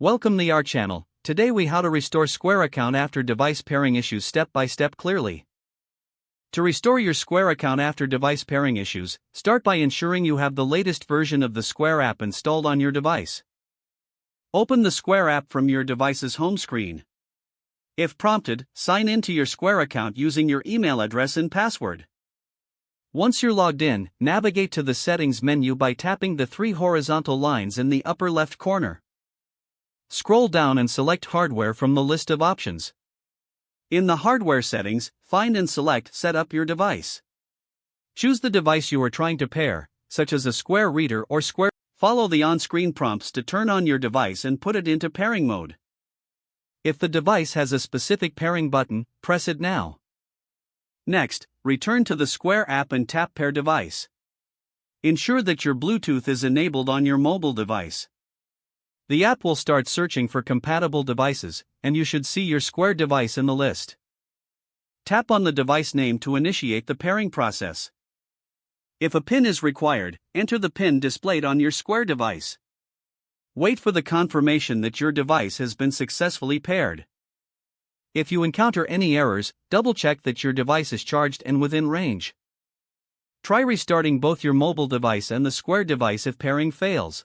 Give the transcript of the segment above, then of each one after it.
Welcome to our channel. Today we how to restore Square account after device pairing issues step by step clearly. To restore your Square account after device pairing issues, start by ensuring you have the latest version of the Square app installed on your device. Open the Square app from your device's home screen. If prompted, sign in to your Square account using your email address and password. Once you're logged in, navigate to the Settings menu by tapping the three horizontal lines in the upper left corner. Scroll down and select Hardware from the list of options. In the Hardware settings, find and select Set up your device. Choose the device you are trying to pair, such as a Square Reader or Square. Follow the on-screen prompts to turn on your device and put it into pairing mode. If the device has a specific pairing button, press it now. Next, return to the Square app and tap Pair Device. Ensure that your Bluetooth is enabled on your mobile device. The app will start searching for compatible devices, and you should see your Square device in the list. Tap on the device name to initiate the pairing process. If a PIN is required, enter the PIN displayed on your Square device. Wait for the confirmation that your device has been successfully paired. If you encounter any errors, double-check that your device is charged and within range. Try restarting both your mobile device and the Square device if pairing fails.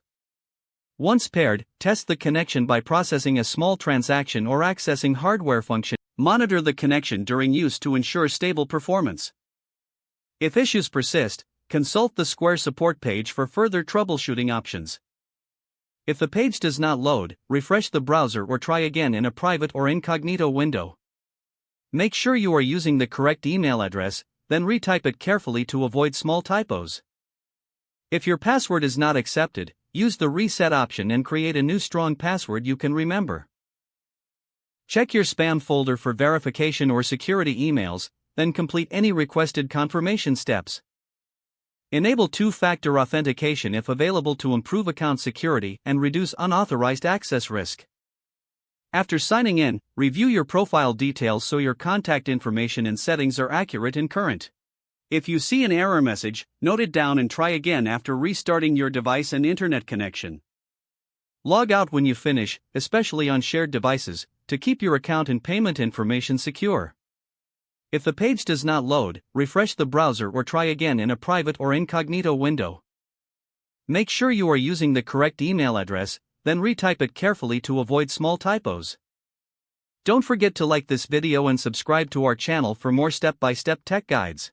Once paired, test the connection by processing a small transaction or accessing hardware function. Monitor the connection during use to ensure stable performance. If issues persist, consult the Square support page for further troubleshooting options. If the page does not load, refresh the browser or try again in a private or incognito window. Make sure you are using the correct email address, then retype it carefully to avoid small typos. If your password is not accepted, use the reset option and create a new strong password you can remember. Check your spam folder for verification or security emails, then complete any requested confirmation steps. Enable two-factor authentication if available to improve account security and reduce unauthorized access risk. After signing in, review your profile details so your contact information and settings are accurate and current. If you see an error message, note it down and try again after restarting your device and internet connection. Log out when you finish, especially on shared devices, to keep your account and payment information secure. If the page does not load, refresh the browser or try again in a private or incognito window. Make sure you are using the correct email address, then retype it carefully to avoid small typos. Don't forget to like this video and subscribe to our channel for more step-by-step tech guides.